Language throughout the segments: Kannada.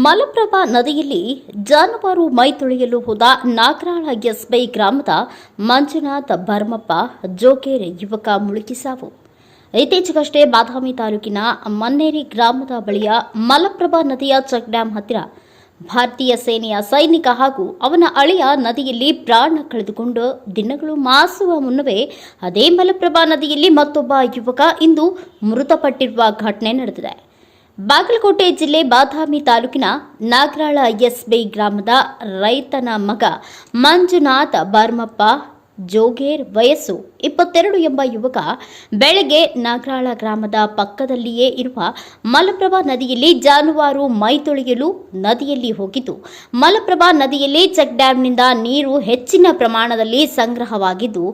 ಮಲಪ್ರಭಾ ನದಿಯಲ್ಲಿ ಜಾನುವಾರು ಮೈ ತೊಳೆಯಲು ಹೋದ ನಾಗರಾಳ ಎಸ್ಬೈ ಗ್ರಾಮದ ಮಂಜುನಾಥ್ ಭರಮಪ್ಪ ಜೋಗೇರಿ ಯುವಕ ಮುಳುಗಿ ಸಾವು. ಇತ್ತೀಚೆಗಷ್ಟೇ ಬಾದಾಮಿ ತಾಲೂಕಿನ ಮನ್ನೇರಿ ಗ್ರಾಮದ ಬಳಿಯ ಮಲಪ್ರಭಾ ನದಿಯ ಚೆಕ್ ಡ್ಯಾಂ ಹತ್ತಿರ ಭಾರತೀಯ ಸೇನೆಯ ಸೈನಿಕ ಹಾಗೂ ಅವನ ಅಳಿಯ ನದಿಯಲ್ಲಿ ಪ್ರಾಣ ಕಳೆದುಕೊಂಡು ದಿನಗಳು ಮಾಸುವ ಮುನ್ನವೇ ಅದೇ ಮಲಪ್ರಭಾ ನದಿಯಲ್ಲಿ ಮತ್ತೊಬ್ಬ ಯುವಕ ಇಂದು ಮೃತಪಟ್ಟಿರುವ ಘಟನೆ ನಡೆದಿದೆ. ಬಾಗಲಕೋಟೆ ಜಿಲ್ಲೆ ಬಾದಾಮಿ ತಾಲೂಕಿನ ನಾಗರಾಳ ಎಸ್ಬೈ ಗ್ರಾಮದ ರೈತನ ಮಗ ಮಂಜುನಾಥ್ ಭರಮಪ್ಪ ಜೋಗೇರ್ ವಯಸ್ಸು 22 ಎಂಬ ಯುವಕ ಬೆಳಗ್ಗೆ ನಾಗರಾಳ ಗ್ರಾಮದ ಪಕ್ಕದಲ್ಲಿಯೇ ಇರುವ ಮಲಪ್ರಭಾ ನದಿಯಲ್ಲಿ ಜಾನುವಾರು ಮೈ ತೊಳೆಯಲು ನದಿಯಲ್ಲಿ ಹೋಗಿದ್ದು, ಮಲಪ್ರಭಾ ನದಿಯಲ್ಲಿ ಚೆಕ್ ಡ್ಯಾಂನಿಂದ ನೀರು ಹೆಚ್ಚಿನ ಪ್ರಮಾಣದಲ್ಲಿ ಸಂಗ್ರಹವಾಗಿದ್ದು,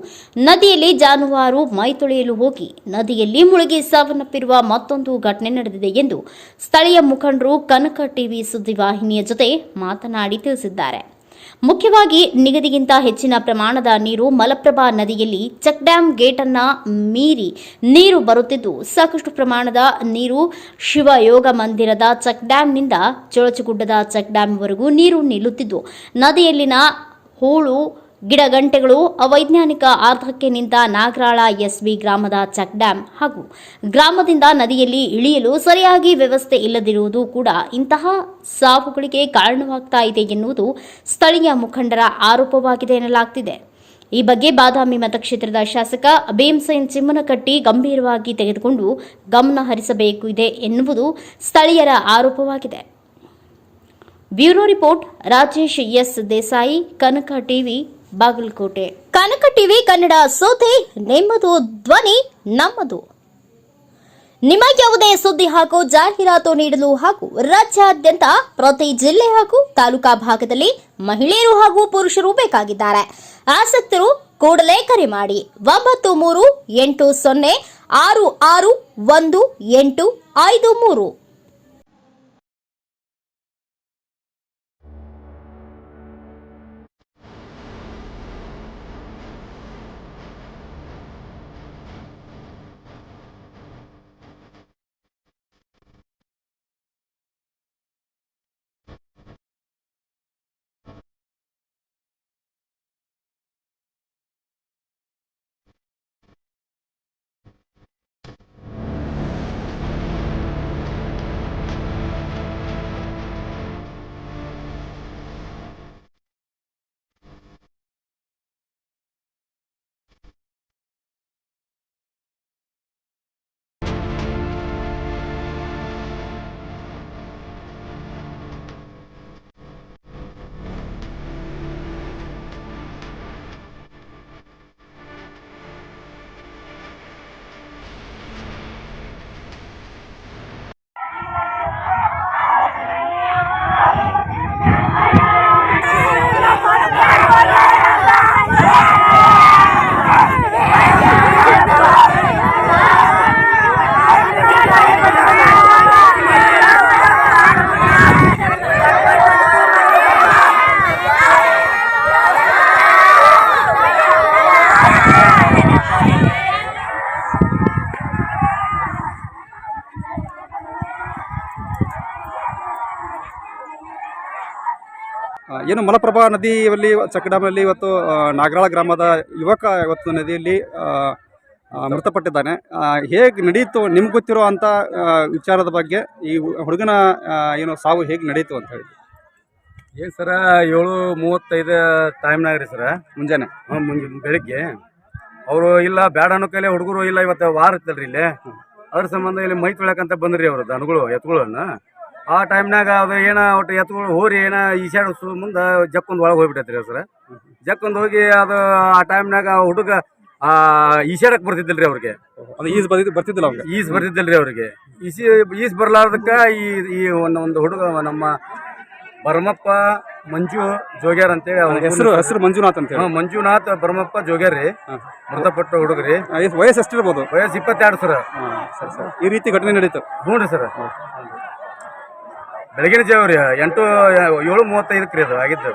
ನದಿಯಲ್ಲಿ ಜಾನುವಾರು ಮೈ ತೊಳೆಯಲು ಹೋಗಿ ನದಿಯಲ್ಲಿ ಮುಳುಗಿ ಸಾವನ್ನಪ್ಪಿರುವ ಮತ್ತೊಂದು ಘಟನೆ ನಡೆದಿದೆ ಎಂದು ಸ್ಥಳೀಯ ಮುಖಂಡರು ಕನಕ ಟಿವಿ ಸುದ್ದಿವಾಹಿನಿಯ ಜೊತೆ ಮಾತನಾಡಿ ತಿಳಿಸಿದ್ದಾರೆ. ಮುಖ್ಯವಾಗಿ ನಿಗದಿಗಿಂತ ಹೆಚ್ಚಿನ ಪ್ರಮಾಣದ ನೀರು ಮಲಪ್ರಭಾ ನದಿಯಲ್ಲಿ ಚೆಕ್ ಡ್ಯಾಂ ಗೇಟ್ ಅನ್ನ ಮೀರಿ ನೀರು ಬರುತ್ತಿದ್ದು, ಸಾಕಷ್ಟು ಪ್ರಮಾಣದ ನೀರು ಶಿವಯೋಗ ಮಂದಿರದ ಚೆಕ್ ಡ್ಯಾಂನಿಂದ ಚೊಳಚಗುಡ್ಡದ ಚೆಕ್ ಡ್ಯಾಂವರೆಗೂ ನೀರು ನಿಲ್ಲುತ್ತಿದ್ದು, ನದಿಯಲ್ಲಿನ ಹೂಳು ಗಿಡಗಂಟೆಗಳು ಅವೈಜ್ಞಾನಿಕ ಆರ್ಧಕ್ಕೆ ನಿಂತ ನಾಗರಾಳ ಎಸ್ಬಿ ಗ್ರಾಮದ ಚೆಕ್ ಡ್ಯಾಂ ಹಾಗೂ ಗ್ರಾಮದಿಂದ ನದಿಯಲ್ಲಿ ಇಳಿಯಲು ಸರಿಯಾಗಿ ವ್ಯವಸ್ಥೆ ಇಲ್ಲದಿರುವುದು ಕೂಡ ಇಂತಹ ಸಾವುಗಳಿಗೆ ಕಾರಣವಾಗ್ತಾ ಇದೆ ಎನ್ನುವುದು ಸ್ಥಳೀಯ ಮುಖಂಡರ ಆರೋಪವಾಗಿದೆ ಎನ್ನಲಾಗ್ತಿದೆ. ಈ ಬಗ್ಗೆ ಬಾದಾಮಿ ಮತಕ್ಷೇತ್ರದ ಶಾಸಕ ಭೀಮಸೇನ್ ಚಿಮ್ಮನಕಟ್ಟಿ ಗಂಭೀರವಾಗಿ ತೆಗೆದುಕೊಂಡು ಗಮನ ಹರಿಸಬೇಕು ಇದೆ ಎನ್ನುವುದು ಸ್ಥಳೀಯರ ಆರೋಪವಾಗಿದೆ. Bureau report Rajesh S Desai, Kanaka TV, Bagalkote. Kanaka TV Kannada ಸುದ್ದಿ ನಿಮ್ಮದು, ಧ್ವನಿ ನಮ್ಮದು. ನಿಮ್ಮ ಯಾವುದೇ ಸುದ್ದಿ ಹಾಗೂ ಜಾಹೀರಾತು ನೀಡಲು ಹಾಗೂ ರಾಜ್ಯಾದ್ಯಂತ ಪ್ರತಿ ಜಿಲ್ಲೆ ಹಾಗೂ ತಾಲೂಕಾ ಭಾಗದಲ್ಲಿ ಮಹಿಳೆಯರು ಹಾಗೂ ಪುರುಷರು ಬೇಕಾಗಿದ್ದಾರೆ. ಆಸಕ್ತರು ಕೂಡಲೇ ಕರೆ ಮಾಡಿ 9380661853. ಏನು ಮಲಪ್ರಭಾ ನದಿಯಲ್ಲಿ ಚೆಕ್ ಡ್ಯಾಮಲ್ಲಿ ಇವತ್ತು ನಾಗರಾಳ ಗ್ರಾಮದ ಯುವಕ ಇವತ್ತು ನದಿಯಲ್ಲಿ ಮೃತಪಟ್ಟಿದ್ದಾನೆ. ಹೇಗೆ ನಡೀತು ನಿಮ್ಗೆ ಗೊತ್ತಿರೋ ಅಂಥ ವಿಚಾರದ ಬಗ್ಗೆ ಈ ಹುಡುಗನ ಏನು ಸಾವು ಹೇಗೆ ನಡೀತು ಅಂತ ಹೇಳಿ? ಏನು ಸರ 7:35 ಟೈಮ್ನಾಗ ರೀ ಸರ, ಮುಂಜಾನೆ ಬೆಳಿಗ್ಗೆ ಅವರು ಇಲ್ಲ ಬ್ಯಾಡ ಅನ್ನೋ ಕೈಲಿ ಹುಡುಗರು ಇಲ್ಲ ಇವತ್ತು ವಾರ ಇತ್ತಲ್ರಿ ಇಲ್ಲಿ, ಅದ್ರ ಸಂಬಂಧ ಇಲ್ಲಿ ಮೈ ತೊಳ್ಯಾಕಂತ ಬಂದ್ರಿ ಅವರು ದನಗಳು ಎತ್ತುಗಳನ್ನ. ಆ ಟೈಮ್ನಾಗ ಅದು ಏನೋ ಒಟ್ಟು ಎತ್ತುಗಳು ಹೋರಿ ಏನೋ ಈಸಾಡಿಸು ಮುಂದೆ ಜಕ್ಕೊಂದು ಒಳಗೆ ಹೋಗ್ಬಿಟ್ಟೈತ್ರಿ ಸರ್. ಜಕ್ಕೊಂದು ಹೋಗಿ ಅದು ಆ ಟೈಮ್ನಾಗ ಹುಡುಗ ಈಸಾಡಕ್ಕೆ ಬರ್ತಿದ್ದಿಲ್ರಿ ಅವ್ರಿಗೆ, ಅದು ಬರ್ತಿದ್ದಿಲ್ಲ ಅವ್ರಿಗೆ, ಈಸ್ ಬರ್ತಿದ್ದಿಲ್ರಿ ಅವ್ರಿಗೆ. ಈಸ್ ಬರ್ಲಾರ್ದಕ್ಕೆ ಈ ಒಂದು ಹುಡುಗ ನಮ್ಮ ಭರಮಪ್ಪ ಮಂಜು ಜೋಗ್ಯಾರ್ ಅಂತೇಳಿ ಅವ್ರ ಹೆಸರು ಮಂಜುನಾಥ್ ಅಂತ. ಮಂಜುನಾಥ್ ಭರಮಪ್ಪ ಜೋಗ್ಯಾರ್ ರೀ, ಮೃತಪಟ್ಟ ಹುಡುಗ್ರಿ. ವಯಸ್ಸು ಎಷ್ಟಿರ್ಬೋದು? ವಯಸ್ಸು 22 ಸರ್. ಈ ರೀತಿ ಘಟನೆ ನಡೀತು? ಹ್ಞೂ ರೀ ಸರ್, ಬೆಳಗಿನ ಜಾವ ರೀ 7:35 ರೀ ಅದು ಆಗಿದ್ದು.